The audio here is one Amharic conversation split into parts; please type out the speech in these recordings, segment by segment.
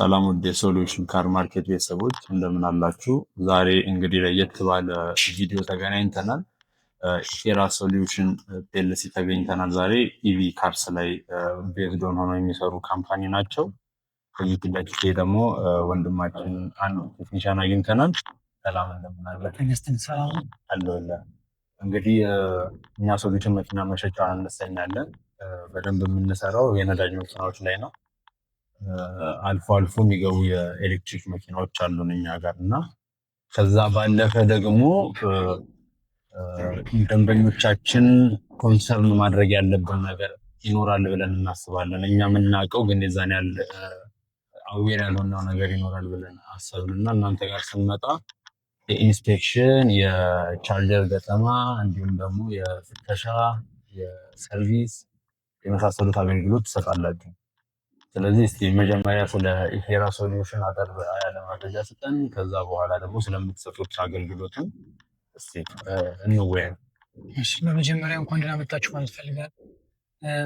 ሰላም ወደ ሶሉሽን ካር ማርኬት ቤተሰቦች እንደምን አላችሁ? ዛሬ እንግዲህ ለየት ባለ ቪዲዮ ተገናኝተናል። ሼራ ሶሉሽን ፒኤልሲ ተገኝተናል። ዛሬ ኢቪ ካርስ ላይ ቤዝድ ሆነው የሚሰሩ ካምፓኒ ናቸው። ከዚህ ፊት ለፊቴ ደግሞ ወንድማችን አንድ ቴክኒሻን አግኝተናል። ሰላም እንደምን አለህ? እንግዲህ እኛ ሶሉሽን መኪና መሸጫ እንሰኛለን። በደንብ የምንሰራው የነዳጅ መኪናዎች ላይ ነው። አልፎ አልፎ የሚገቡ የኤሌክትሪክ መኪናዎች አሉን እኛ ጋር እና ከዛ ባለፈ ደግሞ ደንበኞቻችን ኮንሰርን ማድረግ ያለብን ነገር ይኖራል ብለን እናስባለን። እኛ የምናውቀው ግን የዛን ያህል አዌር ያልሆነው ነገር ይኖራል ብለን አሰብን እና እናንተ ጋር ስንመጣ የኢንስፔክሽን፣ የቻርጀር ገጠማ እንዲሁም ደግሞ የፍተሻ፣ የሰርቪስ የመሳሰሉት አገልግሎት ትሰጣላችሁ። ስለዚህ እስቲ መጀመሪያ ስለ ሼራ ሶሉሽን አጠር ያለ መረጃ ስጠን። ከዛ በኋላ ደግሞ ስለምትሰጡት አገልግሎትን እስቲ እንወያይ። እሺ፣ በመጀመሪያ እንኳን ደህና መጣችሁ ማለት ፈልጋለሁ።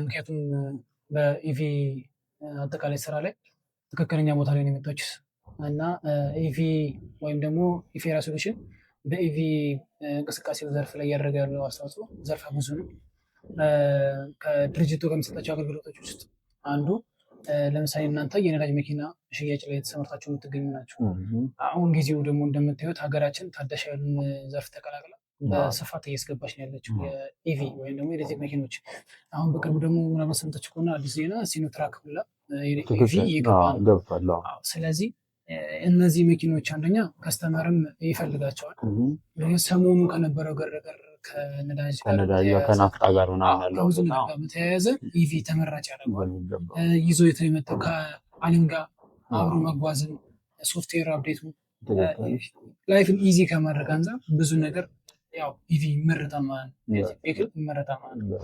ምክንያቱም በኢቪ አጠቃላይ ስራ ላይ ትክክለኛ ቦታ ላይ ነው የመጣችሁት እና ኢቪ ወይም ደግሞ ሼራ ሶሉሽን በኢቪ እንቅስቃሴው ዘርፍ ላይ እያደረገ ያለው አስተዋጽኦ ዘርፈ ብዙ ነው። ከድርጅቱ ከሚሰጣቸው አገልግሎቶች ውስጥ አንዱ ለምሳሌ እናንተ የነዳጅ መኪና ሽያጭ ላይ ተሰማርታችሁ የምትገኙ ናቸው። አሁን ጊዜው ደግሞ እንደምታዩት ሀገራችን ታዳሽ ኃይልን ዘርፍ ተቀላቅላ በስፋት እያስገባች ነው ያለችው የኢቪ ወይም ደግሞ የኤሌክትሪክ መኪኖች። አሁን በቅርቡ ደግሞ ምናምን ሰምታችሁ ከሆነ አዲስ ዜና ሲኖትራክ ሁላ ኢቪ ይገባል። ስለዚህ እነዚህ መኪኖች አንደኛ ከስተመርም ይፈልጋቸዋል። ሰሞኑ ከነበረው ገረገር ከነዳጅ ከናፍጣ ጋር ብዙ ነገር በተያያዘ ኢቪ ተመራጭ ያደርገዋል። ይዞ የመጣው ከዓለም ጋር አብሮ መጓዝን ሶፍትዌር አፕዴቱ ላይፍን ኢዚ ከማድረግ አንጻር ብዙ ነገር ያው ኢቪ ይመረጣል ማለት ነው።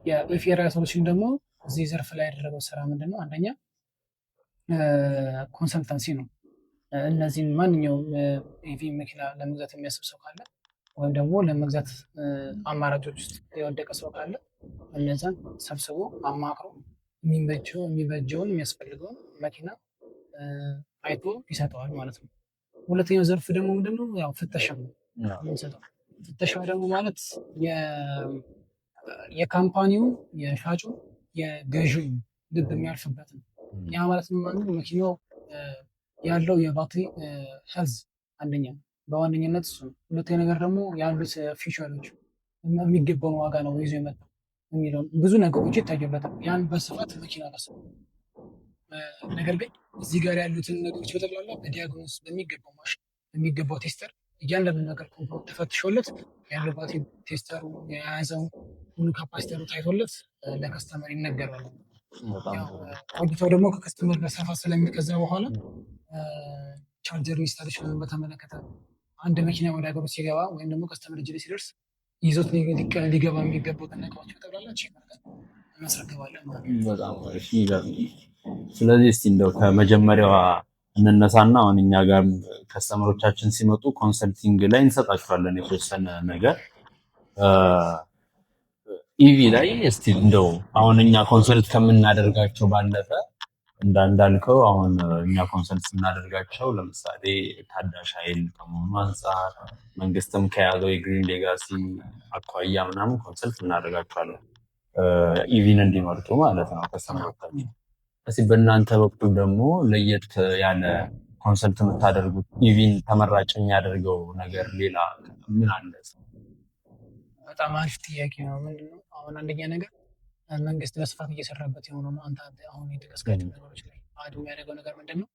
የሼራ ሶሉሽን ደግሞ እዚህ ዘርፍ ላይ ያደረገው ስራ ምንድነው? አንደኛ ኮንሰልታንሲ ነው። እነዚህን ማንኛውም ኢቪ መኪና ለመግዛት የሚያስብ ሰው ካለ ወይም ደግሞ ለመግዛት አማራጮች ውስጥ የወደቀ ሰው ካለ እነዛን ሰብስቦ አማክሮ የሚበጀውን የሚያስፈልገውን መኪና አይቶ ይሰጠዋል ማለት ነው። ሁለተኛው ዘርፍ ደግሞ ምንድነው? ያው ፍተሻ ነው የሚሰጠው። ፍተሻ ደግሞ ማለት የካምፓኒው የሻጩ የገዢው ልብ የሚያልፍበት ነው። ያ ማለት መኪናው ያለው የባትሪ ሄልዝ አንደኛ በዋነኝነት እሱ ነው። ሁለተኛ ነገር ደግሞ ያሉት ፊቸሮች የሚገባውን ዋጋ ነው ይዞ የመጣው የሚለው ብዙ ነገሮች ይታዩበታል። ያን በስፋት መኪና ራሱ ነገር ግን እዚህ ጋር ያሉትን ነገሮች በጠቅላላ በዲያግኖስ በሚገባው ማሽን በሚገባው ቴስተር እያንዳንዱ ነገር ተፈትሾለት ያለው ባትሪ ቴስተሩ የያዘው ሁሉ ካፓሲተሩ ታይቶለት ለከስተመር ይነገራል። ቆይታው ደግሞ ከከስተመር ጋር ሰፋ ስለሚከዛ በኋላ ቻርጀር ኢንስታሌሽንን በተመለከተ አንድ መኪና ወደ ሀገሩ ሲገባ ወይም ደግሞ ከስተመር እጅ ላይ ሲደርስ ይዞት ሊገባ የሚገቡትን እቃዎች በጠቅላላ ቼክ አድርገን እናስረክባለን ማለት ነው። በጣም አሪፍ ይላል። ስለዚህ እስቲ እንደው ከመጀመሪያዋ እንነሳና አሁን እኛ ጋር ከስተመሮቻችን ሲመጡ ኮንሰልቲንግ ላይ እንሰጣቸዋለን የተወሰነ ነገር ኢቪ ላይ እስቲ እንደው አሁን እኛ ኮንሰልት ከምናደርጋቸው ባለፈ እንዳልከው አሁን እኛ ኮንሰልት ስናደርጋቸው ለምሳሌ ታዳሽ ኃይል ከመሆኑ አንጻር መንግስትም ከያዘው የግሪን ሌጋሲ አኳያ ምናምን ኮንሰልት እናደርጋቸዋለን ኢቪን እንዲመርጡ ማለት ነው ከስተመሮቻችን። እስቲ በእናንተ በኩል ደግሞ ለየት ያለ ኮንሰልት የምታደርጉት ኢቪን ተመራጭ የሚያደርገው ነገር ሌላ ምን አለ? በጣም አሪፍ ጥያቄ ነው። ምንድነው አሁን አንደኛ ነገር መንግስት በስፋት እየሰራበት የሆነው ነው። አንተ አሁን የተቀስቀሱ ነገሮች ላይ አድ የሚያደርገው ነገር ምንድነው?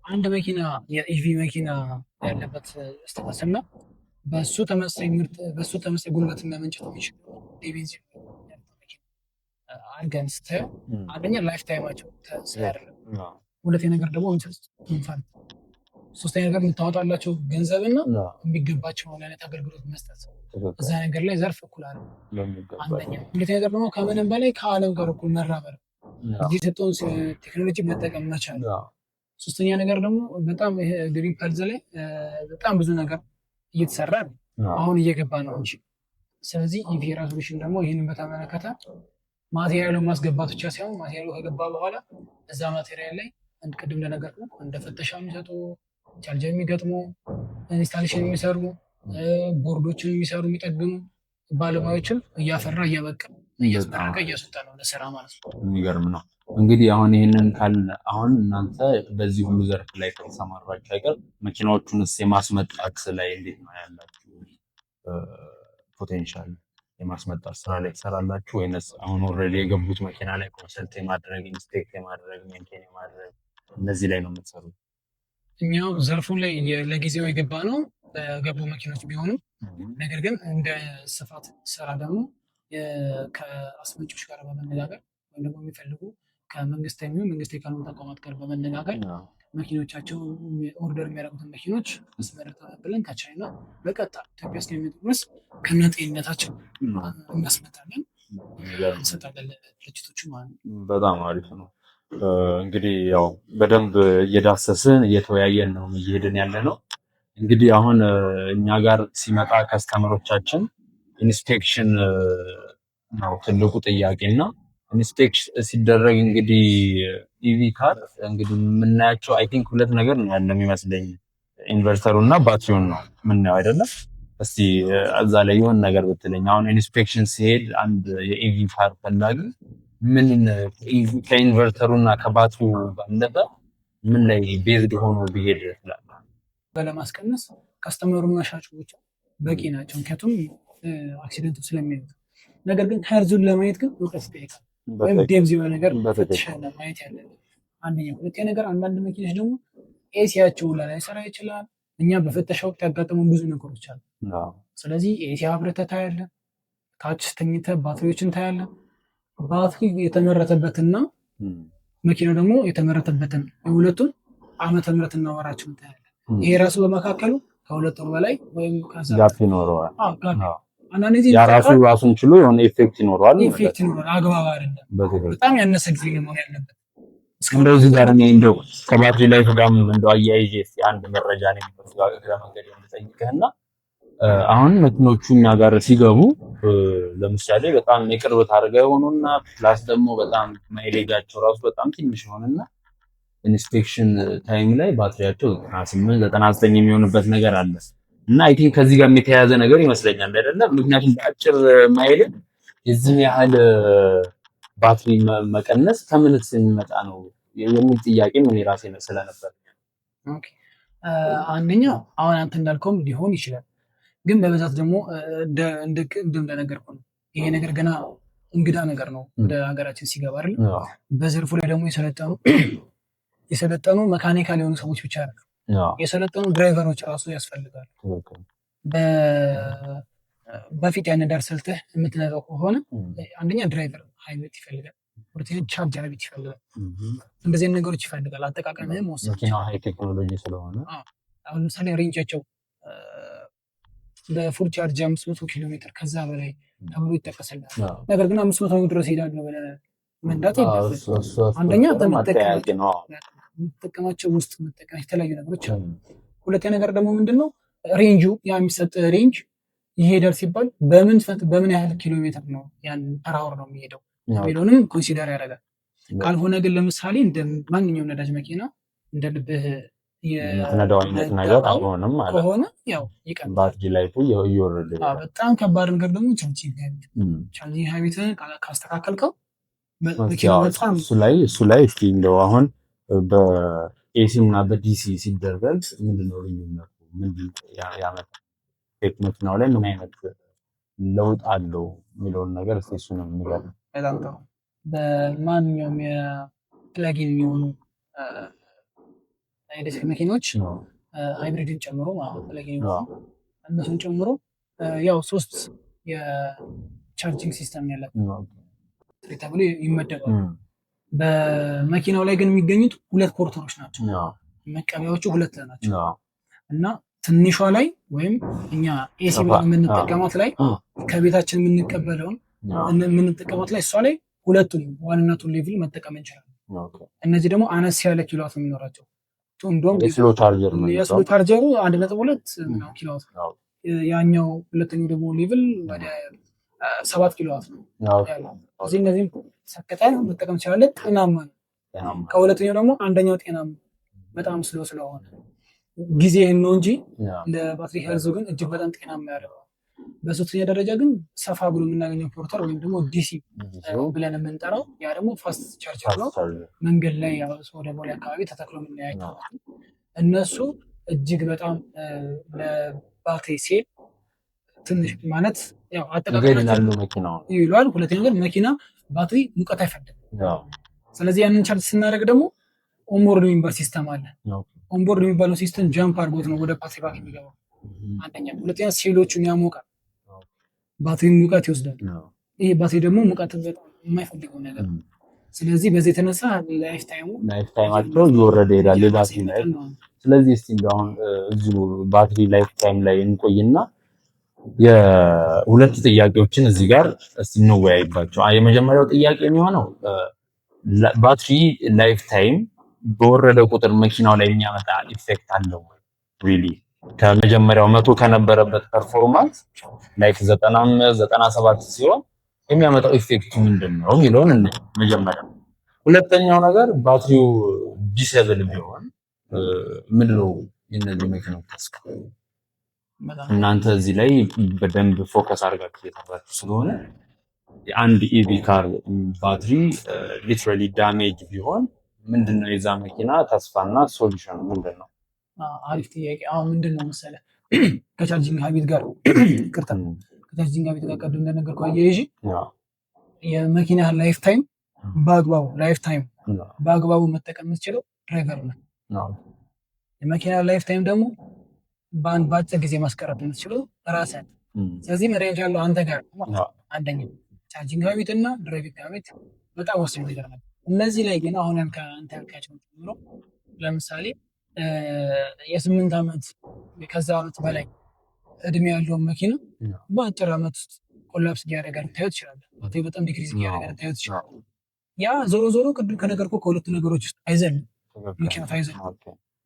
አንድ መኪና የኢቪ መኪና ያለበት ስተፈስና በሱ ተመሳሳይ ምርት በሱ ተመሳሳይ ጉልበት የሚያመንጨው የሚችል የቤንዚን አድርገን ስታየው አንደኛ ላይፍ ታይማቸው ተስያደርግ፣ ሁለተኛ ነገር ደግሞ ኢንፋንት፣ ሶስተኛ ነገር የምታወጣላቸው ገንዘብና የሚገባቸው አይነት አገልግሎት መስጠት እዛ ነገር ላይ ዘርፍ እኩል አለ አንደኛ። ሁለተኛ ነገር ደግሞ ከምንም በላይ ከዓለም ጋር እኩል መራመር፣ እዚህ የሰጠውን ቴክኖሎጂ መጠቀም መቻል። ሶስተኛ ነገር ደግሞ በጣም ይሄ ግሪን ፐልዝ ላይ በጣም ብዙ ነገር እየተሰራ ነው አሁን እየገባ ነው እንጂ። ስለዚህ ሼራ ሶሉሽን ደግሞ ይህንን በተመለከተ ማቴሪያሉን ማስገባት ብቻ ሳይሆን ማቴሪያሉ ከገባ በኋላ እዛ ማቴሪያል ላይ ቅድም እንደነገርኩህ እንደ ፍተሻ የሚሰጡ ቻርጀር የሚገጥሙ ኢንስታሌሽን የሚሰሩ ቦርዶችን የሚሰሩ የሚጠግኑ ባለሙያዎችን እያፈራ እያበቀለ እያስመረቀ እያስወጣ ነው ለስራ ማለት ነው። የሚገርም ነው። እንግዲህ አሁን ይህንን አሁን እናንተ በዚህ ሁሉ ዘርፍ ላይ ከተሰማራችሁ አይቀር መኪናዎቹንስ የማስመጣት ላይ እንዴት ነው ያላችሁ ፖቴንሻል? የማስመጣት ስራ ላይ ትሰራላችሁ ወይንስ አሁን ኦልሬዲ የገቡት መኪና ላይ ኮንሰልት የማድረግ ኢንስፔክት የማድረግ ሜንቴን የማድረግ እነዚህ ላይ ነው የምትሰሩት? እኛው ዘርፉን ላይ ለጊዜው የገባ ነው በገቡ መኪኖች ቢሆንም ነገር ግን እንደ ስፋት ስራ ደግሞ ከአስመጪዎች ጋር በመነጋገር ወይም ደግሞ የሚፈልጉ ከመንግስት የሚሆን መንግስት ካልሆኑ ተቋማት ጋር በመነጋገር መኪኖቻቸው ኦርደር የሚያደርጉትን መኪኖች አስመርተናል ብለን ከቻይና በቀጥታ ኢትዮጵያ ውስጥ የሚመጡ ድረስ ከነጤንነታቸው እናስመጣለን እንሰጣለን ድርጅቶቹ ማለት ነው። በጣም አሪፍ ነው። እንግዲህ ያው በደንብ እየዳሰስን እየተወያየን ነው እየሄድን ያለ ነው። እንግዲህ አሁን እኛ ጋር ሲመጣ ከስተመሮቻችን ኢንስፔክሽን ነው ትልቁ ጥያቄ እና ኢንስፔክሽን ሲደረግ እንግዲህ ኢቪ ካር እንግዲህ የምናያቸው አይ ቲንክ ሁለት ነገር ነው ያለ የሚመስለኝ፣ ኢንቨርተሩ እና ባትሪውን ነው የምናየው አይደለም? እስቲ እዛ ላይ የሆነ ነገር ብትለኝ። አሁን ኢንስፔክሽን ሲሄድ አንድ የኢቪ ካር ፈላጊ ምን ከኢንቨርተሩ እና ከባትሪው ባለፈ ምን ላይ ቤዝድ ሆኖ ቢሄድ ይችላል? ለማስቀነስ ከስተመሩና ሻጩ ብቻ በቂ ናቸው፣ ምክንያቱም አክሲደንቱ ስለሚሄድ። ነገር ግን ሄርዙን ለማየት ግን እውቀት ይጠይቃል፣ ወይም ዴብዝ የሆነ ነገር ፈትሸን ማየት ያለብን አንደኛ። ሁለተኛ ነገር አንዳንድ መኪኖች ደግሞ ኤሲያቸው ላይሰራ ይችላል። እኛ በፍተሻ ወቅት ያጋጠሙን ብዙ ነገሮች አሉ። ስለዚህ ኤሲ አብረተህ ታያለህ፣ ታች ስተኝተህ ባትሪዎችን ታያለህ። ባትሪ የተመረተበትና መኪናው ደግሞ የተመረተበትን የሁለቱን ዓመተ ምህረትና ወራቸውን ታያለህ። ይሄ ራሱ በመካከሉ ከሁለት ወር በላይ ወይም ጋፕ ይኖረዋል። አንዳንድ ጊዜ ራሱን ችሎ የሆነ ኢፌክት ይኖረዋል። አግባብ አይደለም። በጣም ያነሰ ጊዜ መሆን ያለበት። እንደዚህ ጋር እኔ እንደው ከባትሪ ላይ ጋርም እንደው አያይዤ አንድ መረጃ ነው የሚፈልገው መንገድ እንጠይቅህና አሁን መኪኖቹ እኛ ጋር ሲገቡ ለምሳሌ በጣም የቅርበት አድርገው የሆኑና ፕላስ ደግሞ በጣም ማይሌጃቸው ራሱ በጣም ትንሽ ይሆንና ኢንስፔክሽን ታይም ላይ ባትሪያቸው 98 99 የሚሆንበት ነገር አለ እና አይ ቲንክ ከዚህ ጋር የተያያዘ ነገር ይመስለኛል አይደለም? ምክንያቱም በአጭር ማይሌጅ የዚህ ያህል ባትሪ መቀነስ ከምንስ የሚመጣ ነው የሚል ጥያቄ ምን ራሴ ነው ስለነበር። ኦኬ አንደኛ አሁን አንተ እንዳልከውም ሊሆን ይችላል፣ ግን በብዛት ደግሞ እንደነገርኩ ነው ይሄ ነገር ገና እንግዳ ነገር ነው ወደ ሀገራችን ሲገባ አይደል? በዘርፉ ላይ ደግሞ የሰለጠኑ መካኒካል የሆኑ ሰዎች ብቻ አይደሉም፣ የሰለጠኑ ድራይቨሮች ራሱ ያስፈልጋሉ። በፊት ያን ዳር ሰልተህ የምትነዳው ከሆነ አንደኛ ድራይቨር ሃይዌት ይፈልጋል፣ ሁለተኛ ቻርጅ ሃይዌት ይፈልጋል። እንደዚህ ነገሮች ይፈልጋል። አጠቃቀምህም ወሰን መኪናው ሃይ ቴክኖሎጂ ስለሆነ አሁን ለምሳሌ ሬንጃቸው በፉል ቻርጅ 500 ኪሎ ሜትር ከዛ በላይ ተብሎ ይጠቀስልናል። ነገር ግን 500 ድረስ ሄዳለሁ ብለህ መንዳት የለብህም። አንደኛ የምትጠቀማቸው ውስጥ መጠቀም የተለያዩ ነገሮች አሉ። ሁለተኛ ነገር ደግሞ ምንድነው ሬንጁ ያ የሚሰጥ ሬንጅ ይሄዳል ሲባል በምን ያህል ኪሎ ሜትር ነው ያን ፐር አወር ነው የሚሄደው የሚለውንም ኮንሲደር ያደርጋል። ካልሆነ ግን ለምሳሌ እንደ ማንኛውም ነዳጅ መኪና እንደ ልብህ የምትነዳው አይነት ነገር አልሆነም ማለት ከሆነ ያው ይቀንሳል። ባትሪ ላይፉ እየወረደ በጣም ከባድ ነገር ደግሞ ቻርጂንግ ሃቢትን ካስተካከልከው መኪናው በጣም እሱ ላይ እስኪ እንደው አሁን በኤሲ እና በዲሲ ሲደረግ ምንድነው ልዩነቱ? ምንድን ያመጣል? መኪናው ላይ ምን አይነት ለውጥ አለው የሚለውን ነገር እስኪ እሱ ነው የሚገርም። በጣም ጥሩ። በማንኛውም የፕላጊን የሚሆኑ ኤሌክትሪክ መኪኖች ሃይብሪድን ጨምሮ ፕላጊን እነሱን ጨምሮ ያው 3 የቻርጂንግ ሲስተም ያላቸው ተብሎ ይመደባሉ። በመኪናው ላይ ግን የሚገኙት 2 ኮርተሮች ናቸው። መቀበያዎቹ 2 ናቸው እና ትንሿ ላይ ወይም እኛ ኤሲ የምንጠቀማት ላይ ከቤታችን የምንጠቀማት ላይ እሷ ላይ ሁለቱም ዋንነቱን ሌቭል መጠቀም እንችላለን። እነዚህ ደግሞ አነስ ያለ ኪሎዋት ነው የሚኖራቸው። እንደውም የስሎ ቻርጀሩ 1.2 ኪሎዋት ነው። ያኛው ሁለተኛው ደግሞ ሌቭል ወደ 7 ኪሎዋት ነው ያለው። እነዚህም ሰከተን መጠቀም እንችላለን። ጤናማ ነው። ከሁለተኛው ደግሞ አንደኛው ጤናማ በጣም ስሎ ስለሆነ ጊዜህን ነው እንጂ ለባትሪ ሄልዙ ግን እጅግ በጣም ጤናማ ያደርገዋል። በሶስተኛ ደረጃ ግን ሰፋ ብሎ የምናገኘው ፖርተር ወይም ደግሞ ዲሲ ብለን የምንጠራው ያ ደግሞ ፋስት ቻርጀር ነው። መንገድ ላይ ወደ ቦሌ አካባቢ ተተክሎ የምናያቸው እነሱ እጅግ በጣም ለባትሪ ሴል ትንሽ ማለት ያው አጠቃቀማቸው ይሏል። ሁለተኛ ግን መኪና ባትሪ ሙቀት አይፈልግም። ስለዚህ ያንን ቻርጅ ስናደርግ ደግሞ ኦንቦርድ የሚባል ሲስተም አለ። ኦንቦርድ የሚባለው ሲስተም ጃምፕ አድርጎት ነው ወደ ባትሪ ባክ የሚገባው። አንደኛ። ሁለተኛ ሴሎቹን ያሞቃል፣ ባትሪ ሙቀት ይወስዳል። ይሄ ባትሪ ደግሞ ሙቀት በጣም የማይፈልገው ነገር። ስለዚህ በዚህ የተነሳ ላይፍ ታይማቸው እየወረደ ይሄዳል ባትሪ ላይ። ስለዚህ እስቲ አሁን እዚሁ ባትሪ ላይፍ ታይም ላይ እንቆይና የሁለት ጥያቄዎችን እዚህ ጋር እስቲ እንወያይባቸው። የመጀመሪያው ጥያቄ የሚሆነው ባትሪ ላይፍ ታይም በወረደ ቁጥር መኪናው ላይ የሚያመጣ ኢፌክት አለው ሪሊ? ከመጀመሪያው 100 ከነበረበት ፐርፎርማንስ ላይክ 97 ሲሆን የሚያመጣው ኢፌክት ምንድነው የሚለውን መጀመሪያ። ሁለተኛው ነገር ባትሪው ዲሴብል ቢሆን ምንድነው የነዚህ መኪናዎች ተስፋ? እናንተ እዚህ ላይ በደንብ ፎከስ አድርጋችሁ እየሰራችሁ ስለሆነ የአንድ ኢቪ ካር ባትሪ ሊትራሊ ዳሜጅ ቢሆን ምንድነው የዛ መኪና ተስፋና ሶሉሽን ምንድነው? አሪፍ ጥያቄ። አሁን ምንድነው መሰለህ ከቻርጂንግ ሀቢት ጋር ከቻርጂንግ ሀቢት ጋር ቀደም እንደነገርኩህ አያይዤ የመኪና ላይፍ ታይም በአግባቡ መጠቀም የምትችለው ድራይቨር ነው። የመኪና ላይፍ ታይም ደግሞ በአጭር ጊዜ ማስቀረት የምትችለው ራስህ። ስለዚህ መረጃ ያለው አንተ ጋር አንደኛው ቻርጂንግ ሀቢት እና ድራይቪንግ ሀቢት በጣም ወሳኝ ነገር ነው። እነዚህ ላይ ግን አሁን አንተ ያልካቸው ጀምሮ ለምሳሌ የ8 ዓመት ከዛ ዓመት በላይ እድሜ ያለውን መኪና በአጭር ዓመት ውስጥ ኮላፕስ እያደረገ ልታየው ትችላለህ። በጣም ዲክሪዝ እያደረገ ልታየው ትችላለህ። ያ ዞሮ ዞሮ ቅድም ከነገርኩህ ከሁለቱ ነገሮች ውስጥ አይዘልም፣ ምክንያቱ አይዘልም።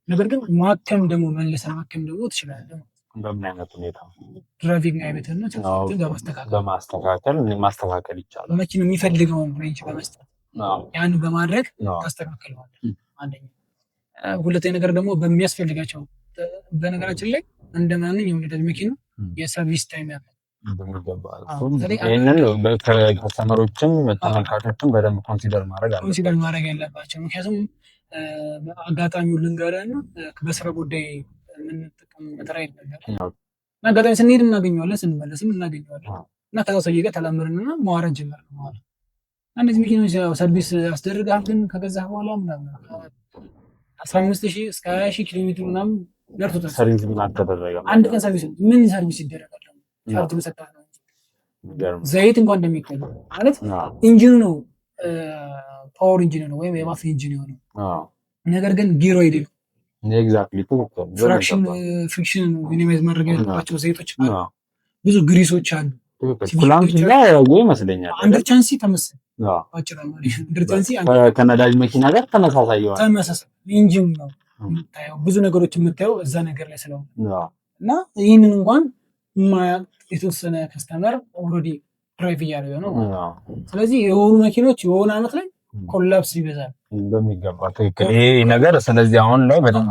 ነገር ግን ማከም ደግሞ መልሰህ ማከም ደግሞ ትችላለህ። በምን አይነት ሁኔታ? ድራይቪንግ አይነትና ማስተካከል ይቻላል። መኪናው የሚፈልገውን ሬንጅ በመስጠት ያን በማድረግ ታስተካክለዋለህ። አንደኛ። ሁለተኛ ነገር ደግሞ በሚያስፈልጋቸው በነገራችን ላይ እንደ ማንኛውም ነዳጅ መኪና የሰርቪስ ታይም ያለው ይህንን ከስተመሮችም ተመልካቾችም በደንብ ኮንሲደር ማድረግ ያለባቸው። ምክንያቱም አጋጣሚውን ልንገርህና በስራ ጉዳይ የምንጠቀምበት ራይድ ነበር። አጋጣሚ ስንሄድ እናገኘዋለን፣ ስንመለስም እናገኘዋለን እና ከዛ ሰውዬ ጋር ተላምርንና ማዋረድ ጀመርን ማለት እነዚህ መኪኖች ሰርቪስ አስደርጋል። ግን ከገዛህ በኋላ ምናምን 15,000 እስከ 20,000 ኪሎ ሜትር ምናምን ደርሶታል። ሰርቪስ ምን አልተደረገም። አንድ ቀን ሰርቪስ ምን ሰርቪስ ይደረጋል? ቻርጅ መሰጣት ነው። ዘይት እንኳን እንደሚቀየር ማለት ኢንጂኑ ነው ፓወር ኢንጂን ነው ወይም የባትሪ ኢንጂን የሆነው ነገር ግን ጊሮ አይደለም። ኤግዛክትሊ ፍሪክሽን ሚኒማይዝ ማድረግ ያለባቸው ዘይቶች አሉ፣ ብዙ ግሪሶች አሉ። ኩላንት ላይ ይመስለኛል አንደር ቻንሲ ተመሳሳይ ከነዳጅ መኪና ጋር ተመሳሳይ ኢንጂን ነው የምታየው። ብዙ ነገሮች የምታየው እዛ ነገር ላይ ስለሆነ እና ይህንን እንኳን የተወሰነ ከስተመር ኦልሬዲ ድራይቭ እያደረገ ነው። ስለዚህ የሆኑ መኪኖች የሆነ ዓመት ላይ ኮላፕስ ይበዛል በሚገባ ትክክል። ይሄ ነገር ስለዚህ አሁን ላይ በደንብ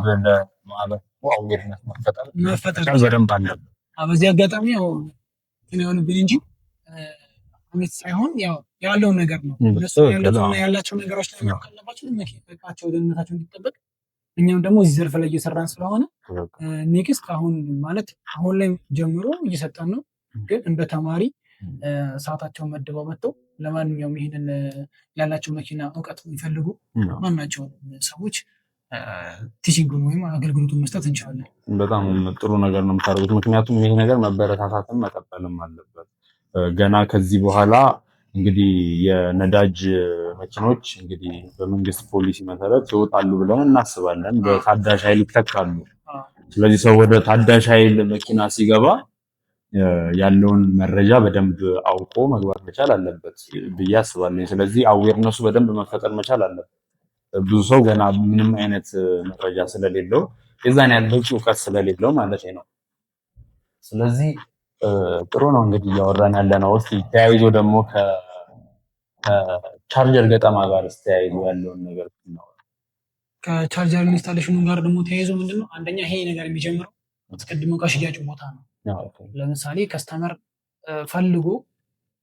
መፈጠር በደንብ አለ። በዚህ አጋጣሚ የሆንብን እንጂ አሜት ሳይሆን ያለው ነገር ነው። እነሱ ያላቸው ነገሮች ላይ ካለባቸው መኪናቸው ደህንነታቸው እንዲጠበቅ እኛም ደግሞ እዚህ ዘርፍ ላይ እየሰራን ስለሆነ ኔክስት አሁን ላይ ጀምሮ እየሰጠን ነው። ግን እንደ ተማሪ ሰዓታቸውን መድበው መጥተው ለማንኛውም ይሄንን ያላቸው መኪና እውቀት የሚፈልጉ ማናቸውን ሰዎች ቲቺንጉን ወይም አገልግሎቱን መስጠት እንችላለን። በጣም ጥሩ ነገር ነው የምታደርጉት። ምክንያቱም ይሄ ነገር መበረታታትም መቀጠልም አለበት። ገና ከዚህ በኋላ እንግዲህ የነዳጅ መኪኖች እንግዲህ በመንግስት ፖሊሲ መሰረት ይወጣሉ ብለን እናስባለን። በታዳሽ ኃይል ይተካሉ። ስለዚህ ሰው ወደ ታዳሽ ኃይል መኪና ሲገባ ያለውን መረጃ በደንብ አውቆ መግባት መቻል አለበት ብዬ አስባለሁ። ስለዚህ አዌርነሱ በደንብ መፈጠር መቻል አለበት። ብዙ ሰው ገና ምንም አይነት መረጃ ስለሌለው የዛን ያህል በቂ እውቀት ስለሌለው ማለት ነው። ስለዚህ ጥሩ ነው እንግዲህ እያወራን ያለ ነው። እስኪ ተያይዞ ደግሞ ቻርጀር ገጠማ ጋር ተያይዞ ያለውን ነገር ነው። ከቻርጀር ኢንስታሌሽኑ ጋር ደግሞ ተያይዞ ምንድነው አንደኛ ይሄ ነገር የሚጀምረው አስቀድሞ ከሽያጭ ቦታ ነው። ለምሳሌ ከስተመር ፈልጎ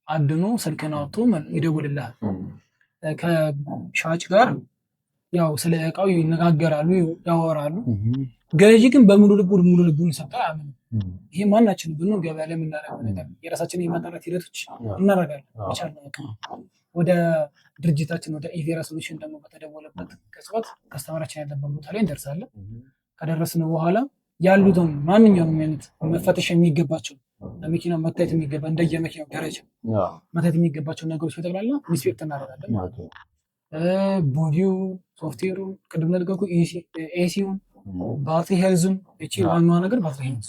አድኖ ስልክን አውጥቶ ይደውልልሃል። ከሻጭ ጋር ያው ስለ እቃው ይነጋገራሉ፣ ያወራሉ። ገዢ ግን በሙሉ ልቡን ሰጥቶ አያምንም። ይሄ ማናችንም ብንሆን ገበያ ላይ የምናደርገው ነገር የራሳችንን የማጣራት ሂደቶች እናደርጋለን። ወደ ድርጅታችን ወደ ኢቬራ ሶሉሽን ደግሞ በተደወለበት ቅጽበት ከስተመራችን ያለበት ቦታ ላይ እንደርሳለን። ከደረስን በኋላ ያሉትን ማንኛውም አይነት መፈተሽ የሚገባቸው ለመኪናው መታየት የሚገባ እንደየመኪናው ደረጃ መታየት የሚገባቸው ነገሮች በጠቅላላ ኢንስፔክት እናደርጋለን። ቦዲው፣ ሶፍትዌሩ፣ ቅድም ለልቀቁ ኤሲውን፣ ባትሪ ሄልዙን እቺ ዋናዋ ነገር ባትሪ ሄልዝ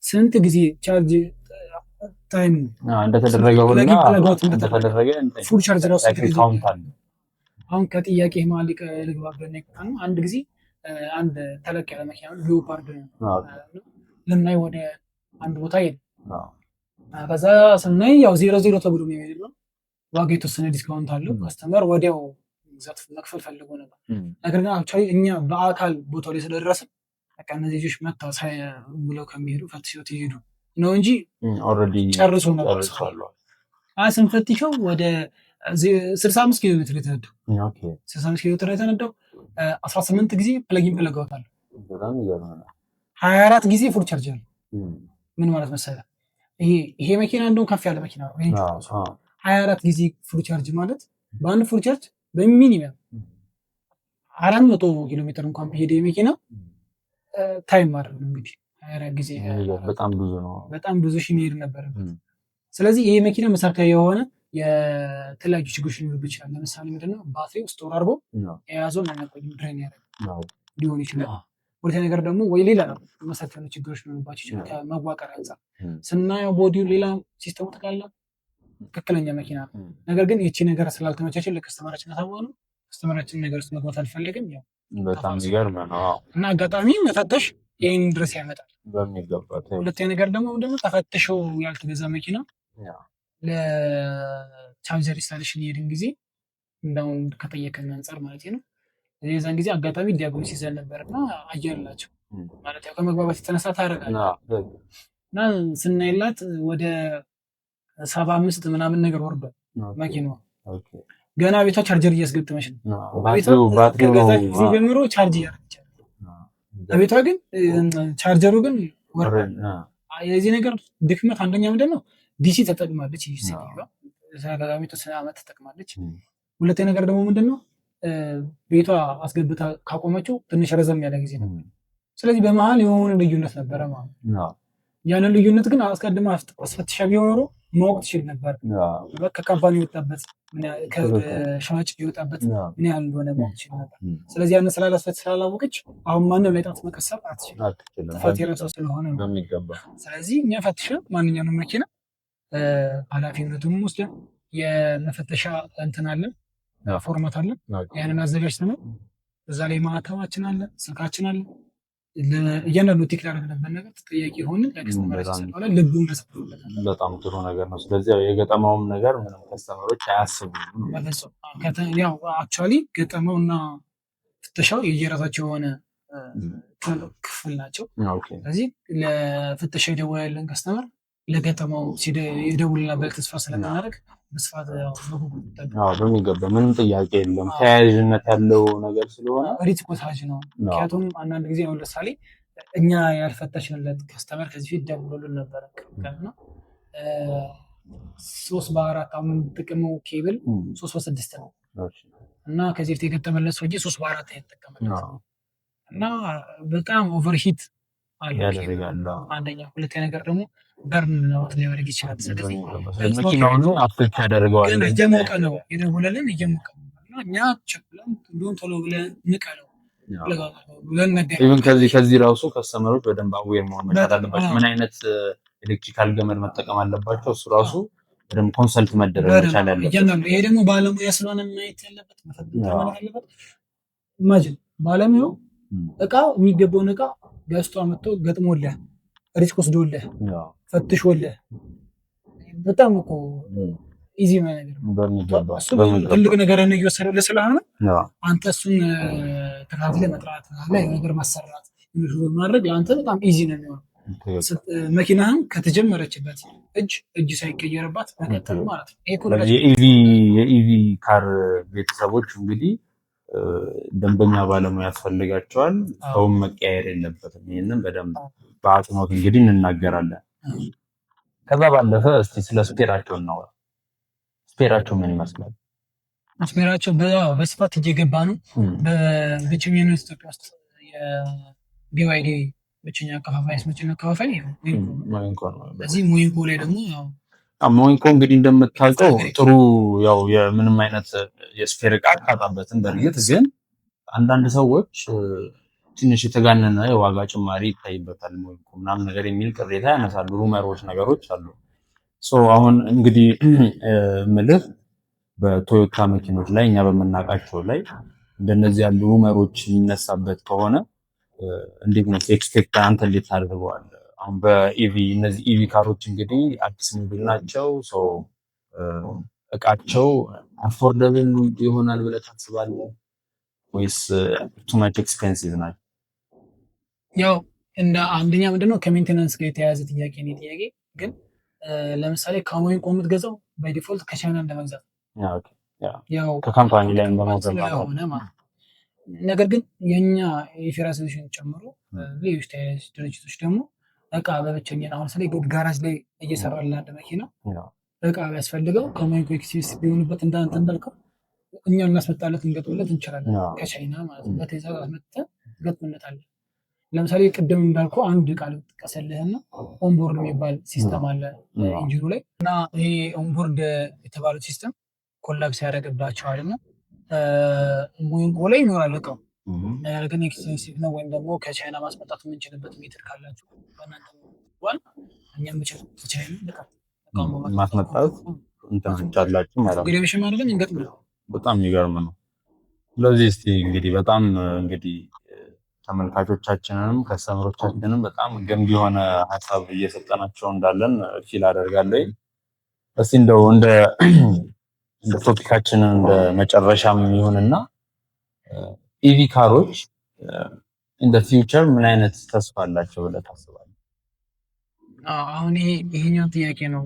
ስንት ጊዜ ቻርጅ ታይም እንደተደረገ ፉል ቻርጅ ራሱ አሁን ከጥያቄ ማሊቅ ልግባብን ነው። አንድ ጊዜ አንድ ተለቅ ያለ መኪና ሊዮፓርድ ልናይ ወደ አንድ ቦታ ሄድ ከዛ ስናይ ያው 00 ተብሎ ነው የሚሄደው። ዋጋ የተወሰነ ዲስካውንት አለው። ካስተመር ወዲያው ግዛት መክፈል ፈልጎ ነበር። ነገር ግን አክቹዋሊ እኛ በአካል ቦታው ላይ ስለደረስን በቃ እነዚህ ልጆች መጣው ሳይ ብለው ከሚሄዱ ፈትሽው ይሄዱ ነው እንጂ ኦሬዲ ጨርሶ ነበር። ስንፈትሸው ወደ 65 ኪሎ ሜትር የተነዳው 65 ኪሎ ሜትር የተነዳው 18 ጊዜ ፕለጊን ፕለጋውታል። በጣም ይገርማል። 24 ጊዜ ፉል ቻርጅ አለ። ምን ማለት መሰለህ ይሄ መኪና እንደው ከፍ ያለ መኪና ነው። 24 ጊዜ ፉል ቻርጅ ማለት በአንድ ፉል ቻርጅ በሚኒመም 400 ኪሎ ሜትር እንኳን ቢሄድ የመኪና ታይም ማለት ነው። እንግዲህ 24 ጊዜ በጣም ብዙ ነው። በጣም ብዙ ሺህ ሜትር ነበር። ስለዚህ ይሄ መኪና መሰረታዊ የሆነ የተለያዩ ችግሮች ሊኖርበት ይችላል። ለምሳሌ ምንድነው ባትሪው ስቶር አድርጎ የያዘውን አናቆይም ድሬን ያደርጋል ሊሆን ይችላል። ሁለተኛ ነገር ደግሞ ወይ ሌላ መሰረታዊ ችግሮች ሊኖርባቸው ይችላል። ከመዋቀር አንፃር ስናየው ቦዲው ሌላ ሲስተሙ ተቃላ ትክክለኛ መኪና ነው። ነገር ግን ይቺ ነገር ስላልተመቻችን ለከስተመራችን አሳወቅን። ከስተመራችን ነገር ውስጥ መግባት አልፈለግም። ያው በጣም ይገርም ነው እና አጋጣሚ መፈተሽ ይሄን ድረስ ያመጣል በሚገባ። ሁለተኛ ነገር ደግሞ ተፈትሸው ያልተገዛ መኪና ለቻርጀር ኢንስታሌሽን የሄድን ጊዜ እንደውም ከጠየቀን አንፃር ማለት ነው። የዛን ጊዜ አጋጣሚ ዲያግኖስ ይዘን ነበርና አየንላቸው ማለት ያው ከመግባባት የተነሳ ታደርጋለህ እና ስናይላት ወደ 75 ምናምን ነገር ወርዷል መኪናዋ። ገና ቤቷ ቻርጀር እያስገጠመች ነው። ባትሪው ጀምሮ ቻርጅ እያደረገች ቤቷ ግን ቻርጀሩ ግን ወርዷል። የዚህ ነገር ድክመት አንደኛ ምንድነው ዲሲ ተጠቅማለች። ይሄ ተጋጋሚ ተሰና አመት ተጠቅማለች። ሁለተኛ ነገር ደግሞ ምንድነው ቤቷ አስገብታ ካቆመችው ትንሽ ረዘም ያለ ጊዜ ነው። ስለዚህ በመሃል የሆነ ልዩነት ነበረ ማለት ነው። ያንን ልዩነት ግን አስቀድማ አስፈትሻ ቢሆን ኖሮ ማወቅ ትችል ነበር። ከካምፓኒ የወጣበት ከሻጭ የወጣበት ምን ያህል እንደሆነ ማወቅ ትችል ነበር። ስለዚህ ያንን ስላላወቀች አሁን ማንም ላይ ጣት መቀሰር አትችልም። ጥፋት የራሷ ስለሆነ ነው። ስለዚህ እኛ ፈትሸን ማንኛውንም መኪና ኃላፊነቱን ወስደን የመፈተሻ እንትን አለን ፎርማት አለን። ያንን አዘጋጅተን እዛ ላይ ማህተማችን አለ፣ ስልካችን አለ። እያንዳንዱ ቲክ ላደረግንበት ነገር ተጠያቂ ሆንን ለከስተመራችን ስለሆነ ልቡን ተሰጥቶበታል። በጣም ጥሩ ነገር ነው። ስለዚህ የገጠመውም ነገር ምንም ከስተመሮች አያስቡም። ያው አክቹዋሊ ገጠመውና ፍተሻው የየራሳቸው የሆነ ክፍል ናቸው። ስለዚህ ለፍተሻ የደወለልን ከስተመር ለገጠመው የደውልና በል ተስፋ ስለምናደርግ በስፋት በሚገባ ምንም ጥያቄ የለም። ተያያዥነት ያለው ነገር ስለሆነ ሪትኮታጅ ነው። ምክንያቱም አንዳንድ ጊዜ ነው ለምሳሌ እኛ ያልፈተሽንለት ከስተመር ከዚህ ፊት ደውሎልን ነበረ እና 3/4 አሁን የምንጠቀመው ኬብል 3/6 ነው እና ከዚህ ፊት የገጠመለት ሰውዬ 3/4 የተጠቀመለት እና በጣም ኦቨርሂት ያደርጋል። አንደኛ ሁለተኛ ነገር ደግሞ በርን ነው ሊያደርግ ይችላል። ስለዚህ መኪናውን አፍክ ያደርገዋል። እየሞቀ ነው የደወለልን እየሞቀ ነው እና እኛ ቸኩለን እንደውም ቶሎ ብለን ንቀለው ብለን ነገር ኢቭን ከዚህ ራሱ ከስተመሮች በደንብ አዌር መሆን መቻል አለባቸው። ምን አይነት ኤሌክትሪካል ገመድ መጠቀም አለባቸው እሱ ራሱ በደንብ ኮንሰልት መደረግ መቻል አለበት። ይሄ ደግሞ ባለሙያ ስለሆነ ማየት ያለበት መፈተሽ ያለበት ኢማጂን ባለሙያው እቃው የሚገባውን እቃ ገዝቶ አመጥቶ ገጥሞልህ ሪስክ ወስዶልህ ፈትሾልህ በጣም እኮ ኢዚ ነገር በሚገባ ትልቅ ነገር ነው እየወሰደልህ ስለሆነ አንተ እሱን ተከታትለህ መጥራት ላይ ነገር ማሰራት ማድረግ ለአንተ በጣም ኢዚ ነው የሚሆነው። መኪናህን ከተጀመረችበት እጅ ሳይቀየርባት መቀጠል ማለት ነው። የኢቪ ካር ቤተሰቦች እንግዲህ ደንበኛ ባለሙያ ያስፈልጋቸዋል። ሰውም መቀያየር የለበትም። ይህንን በደንብ በአጽንኦት እንግዲህ እንናገራለን። ከዛ ባለፈ እስቲ ስለ ስፔራቸው እናወራ። ስፔራቸው ምን ይመስላል? ስፔራቸው በስፋት እየገባ ነው። በብቸኝነት ኢትዮጵያ ውስጥ የቢዋይዲ ብቸኛ አከፋፋይ በዚህ ሞይንኮ ላይ ደግሞ ሞይንኮ እንግዲህ እንደምታውቀው ጥሩ ያው የምንም አይነት የስፔር ዕቃ አታጣበትም። በእርግጥ ግን አንዳንድ ሰዎች ትንሽ የተጋነነ የዋጋ ጭማሪ ይታይበታል ሞይንኮ ምናምን ነገር የሚል ቅሬታ ያነሳሉ። ሩመሮች ነገሮች አሉ። አሁን እንግዲህ ምልህ በቶዮታ መኪኖች ላይ እኛ በምናውቃቸው ላይ እንደነዚህ ያሉ ሩመሮች የሚነሳበት ከሆነ እንዴት ነው ኤክስፔክት አንተ እንዴት ታደርገዋለህ? አሁን በኢቪ እነዚህ ኢቪ ካሮች እንግዲህ አዲስ ሞዴል ናቸው። እቃቸው አፎርደብል ይሆናል ብለህ ታስባለህ ወይስ ቱ ማች ኤክስፔንሲቭ ናቸው? ያው እንደ አንደኛ ምንድነው ከሜንቴናንስ ጋር የተያያዘ ጥያቄ ነው። ጥያቄ ግን ለምሳሌ ከሞይንኮ የምትገዛው ባይ ዲፎልት ከቻይና እንደመግዛት ያው ከካምፓኒ ላይ እንደማውጣት ነገር ግን የኛ የፌራ ሶሉሽን ጨምሮ ሌሎች ተያያዥ ድርጅቶች ደግሞ እቃ በብቸኝነት አሁን ስለ ጋራጅ ላይ እየሰራልን አንድ መኪና እቃ ቢያስፈልገው ከሞይንኮ ኤክስፒስ ቢሆንበት እንዳልከው እኛ እናስመጣለት እንገጥምለት እንችላለን። ከቻይና ማለት ነው። በትዕዛዝ አስመጥተን እንገጥምለታለን። ለምሳሌ ቅድም እንዳልኩ አንድ እቃ ልጥቀስልህና ኦንቦርድ የሚባል ሲስተም አለ ኢንጂኑ ላይ እና ይሄ ኦንቦርድ የተባለው ሲስተም ኮላፕስ ያደረግባቸዋል እና ሞይንኮ ላይ ይኖራል እቃው። ነገር ግን ኤክስፔንሲቭ ነው ወይም ደግሞ ከቻይና ማስመጣት የምንችልበት ሜትር ካላችሁ በእናንተ ዋል እኛም ብቻ ከቻይና ማስመጣት እንቻላችሁ ማለት ነው። ግሬሽን ማድረግ እንገጥምለው በጣም የሚገርም ነው። ስለዚህ እስቲ እንግዲህ በጣም እንግዲህ ተመልካቾቻችንንም ከስተመሮቻችንንም በጣም ገንቢ የሆነ ሀሳብ እየሰጠናቸው እንዳለን ፊል አደርጋለሁ። እስቲ እንደው እንደ ቶፒካችንን እንደ መጨረሻም ይሁንና ኢቪ ካሮች ኢን ዘ ፊውቸር ምን አይነት ተስፋ አላቸው ብለህ ታስባለህ? አሁን ይሄኛው ጥያቄ ነው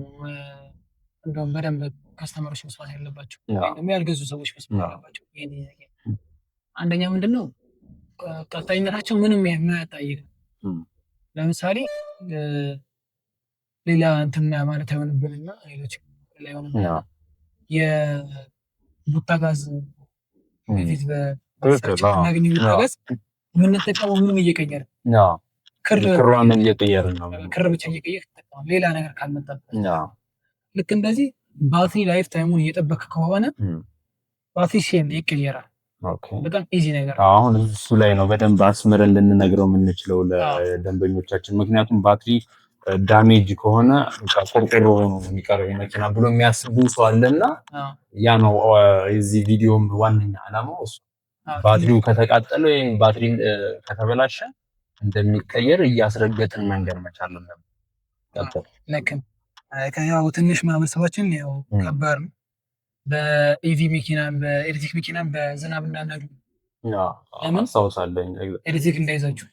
እንደውም በደንብ ከስተመሮች መስማት ያለባቸው ወይም ያልገዙ ሰዎች መስማት ያለባቸው። ይሄ ጥያቄ አንደኛ ምንድነው ቀጣይነታቸው ምንም የማያጠያይቅ ለምሳሌ ሌላ እንትን ማለት አይሆንብንና ሌሎች ላይ ሆነ የቡታ ጋዝ በፊት በማግኘት ጋዝ የምንጠቀመው ምን እየቀየረ ክሯን እየቀየርን ነው። ክር ብቻ እየቀየር ተጠቀሙ ሌላ ነገር ካልመጣበት ልክ እንደዚህ ባትሪ ላይፍ ታይሙን እየጠበቅ ከሆነ ባትሪ ሼም ይቀየራል። በጣም ኢዚ ነገር አሁን እሱ ላይ ነው በደንብ አስምረን ልንነግረው የምንችለው ለደንበኞቻችን። ምክንያቱም ባትሪ ዳሜጅ ከሆነ ቆርቆሮ ነው የሚቀረው መኪና ብሎ የሚያስቡ ሰው አለና ያ ነው የዚህ ቪዲዮም ዋነኛ ዓላማው እሱ። ባትሪው ከተቃጠለ ወይም ባትሪ ከተበላሸ እንደሚቀየር እያስረገጥን መንገር መቻል አለብን። ለክም ያው ትንሽ ማህበረሰባችን ያው ከባድ ነው። በኢቪ መኪና በኤሌክትሪክ መኪና በዝናብ እንዳናዱ አስታውሳለኝ። ኤሌክትሪክ እንዳይዛችሁ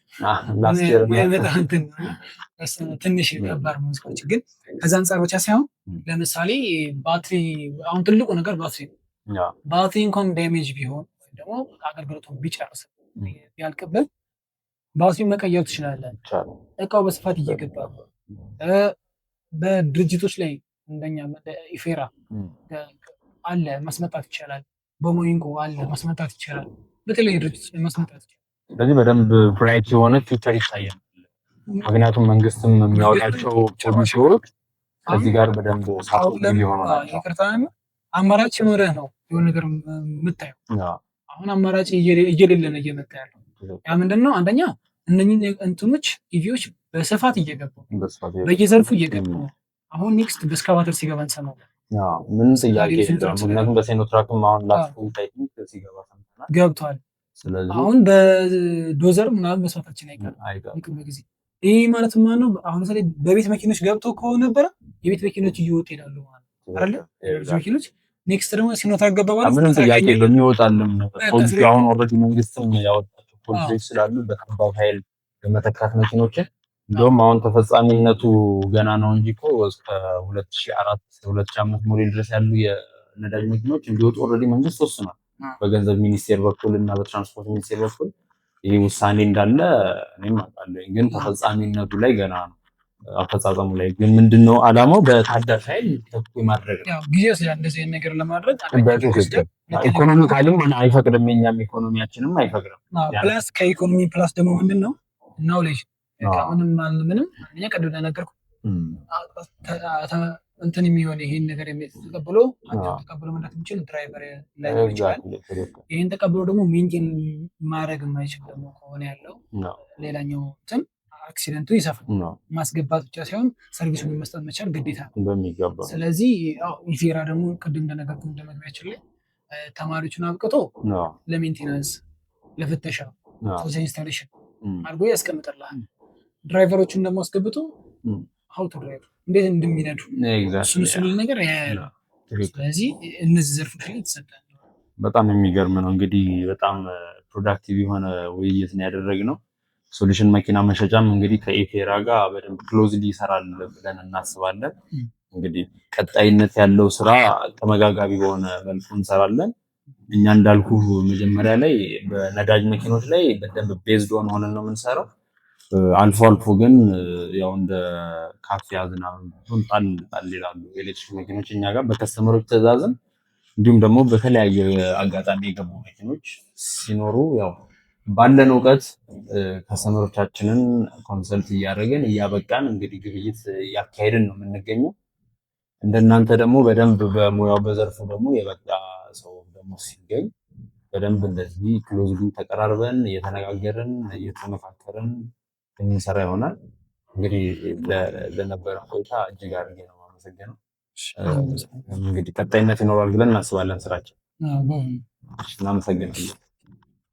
ትንሽ ከባድ ሙዚቃዎች ግን ከዛ አንጻር ብቻ ሳይሆን ለምሳሌ ባትሪ አሁን ትልቁ ነገር ባትሪ ነው። ባትሪ እንኳን ዳሜጅ ቢሆን ደግሞ አገልግሎቱን ቢጨርስ ቢያልቅበት ባትሪ መቀየር ትችላለህ። እቃው በስፋት እየገባ በድርጅቶች ላይ እንደኛ ኢፌራ አለ ማስመጣት ይቻላል። በሞይንኮ አለ ማስመጣት ይቻላል። በተለይ ድርጅቶች ላይ ማስመጣት ይቻላል። ስለዚህ በደንብ ብራይት የሆነ ፊውቸር ይታያል። ምክንያቱም መንግስትም የሚያወጣቸው ፖሊሲዎች ከዚህ ጋር በደንብ ሳፖርት ሊሆኑ ናቸው። ይቅርታና አማራጭ ሲኖርህ ነው የሆነ ነገር የምታየው። አሁን አማራጭ እየሌለ ነው እየመጣ ያለው። ያ ምንድነው? አንደኛ እነኚህ እንትኖች ኢቪዎች በስፋት እየገቡ በየዘርፉ እየገቡ ነው። አሁን ኔክስት በስካቫተር ሲገባ እንሰማለን። ምን ጥያቄ የለውም። ምክንያቱም በሴኖትራክም አሁን ላስፉ ታይቲንግ ሲገባ ሰምተናል ገብቷል። አሁን በዶዘር ምናምን መስዋዕታችን አይቀርም ጊዜ ይህ ማለት ማለት ነው። አሁን ለምሳሌ በቤት መኪኖች ገብቶ ከሆነ ነበረ የቤት መኪኖች እየወጡ ይሄዳሉ ማለት ነው። አይደለ? ኤነርጂ መኪኖች ኔክስት ደግሞ ሲኖትራክ ገባ ማለት ምንም ጥያቄ የለውም ይወጣልም። ፖሊሲ አሁን ኦልሬዲ መንግስትም ያወጣቸው ፖሊሲዎች ስላሉ በከባድ ኃይል በመተካት መኪኖችን እንደውም አሁን ተፈጻሚነቱ ገና ነው እንጂ እኮ እስከ 2004 2005 ሞዴል ድረስ ያሉ የነዳጅ መኪኖች እንዲወጡ ኦልሬዲ መንግስት ወስኗል። በገንዘብ ሚኒስቴር በኩል እና በትራንስፖርት ሚኒስቴር በኩል ይህ ውሳኔ እንዳለ እኔም አውቃለሁ። ግን ተፈጻሚነቱ ላይ ገና ነው። አፈጻጸሙ ላይ ግን ምንድነው ዓላማው? በታዳሽ ኃይል ተኩ ማድረግ ነው። ያው ጊዜ ወስዳል እንደዚህ ነገር ለማድረግ ኢኮኖሚ ካለም አይፈቅድም፣ የኛም ኢኮኖሚያችንም አይፈቅድም። ፕላስ ከኢኮኖሚ ፕላስ ደግሞ ምንድነው ናውሌጅ ምንም ምንም እኛ ቀደም እንደነገርኩ እንትን የሚሆን ይሄን ነገር ተቀብሎ መንዳት የሚችል ድራይቨር ላይ ይችላል። ይሄን ተቀብሎ ደግሞ ሜንቴን ማድረግ የማይችል ደግሞ ከሆነ ያለው ሌላኛው እንትን አክሲደንቱ ይሰፋል። ማስገባት ብቻ ሳይሆን ሰርቪሱን መስጠት መቻል ግዴታ ነው። ስለዚህ ኢፌራ ደግሞ ቅድም እንደነገርኩ እንደመግቢያችን ላይ ተማሪዎችን አብቅቶ ለሜንቴናንስ፣ ለፍተሻ፣ ኢንስታሌሽን አድርጎ ያስቀምጥልሃል። ድራይቨሮችን ደግሞ አስገብቶ ሀው ቱ ድራይቭ እንዴት እንደሚነዱ እሱን ነገር ያያሉ። ስለዚህ እነዚህ ዘርፎች ላይ የተሰጠ በጣም የሚገርም ነው። እንግዲህ በጣም ፕሮዳክቲቭ የሆነ ውይይት ነው ያደረግነው። ሶሉሽን መኪና መሸጫም እንግዲህ ከኢፌራ ጋር በደንብ ክሎዝሊ ይሰራል ብለን እናስባለን። እንግዲህ ቀጣይነት ያለው ስራ ተመጋጋቢ በሆነ መልኩ እንሰራለን። እኛ እንዳልኩ መጀመሪያ ላይ በነዳጅ መኪኖች ላይ በደንብ ቤዝድ ሆነን ነው የምንሰራው። አልፎ አልፎ ግን ያው እንደ ካፌ አዝናም ጣል ይላሉ ኤሌክትሪክ መኪኖች እኛ ጋር በከስተመሮች ትዕዛዝም እንዲሁም ደግሞ በተለያየ አጋጣሚ የገቡ መኪኖች ሲኖሩ ያው ባለን እውቀት ከስተመሮቻችንን ኮንሰልት እያደረግን እያበቃን እንግዲህ ግብይት እያካሄድን ነው የምንገኘው። እንደናንተ ደግሞ በደንብ በሙያው በዘርፉ ደግሞ የበቃ ሰው ደግሞ ሲገኝ በደንብ እንደዚህ ክሎዝሊ ተቀራርበን እየተነጋገርን እየተመካከርን የምንሰራ ይሆናል። እንግዲህ ለነበረ ቆይታ እጅግ አድርጌ ነው የማመሰግነው። እንግዲህ ቀጣይነት ይኖራል ብለን እናስባለን ስራችን። እናመሰግናለን።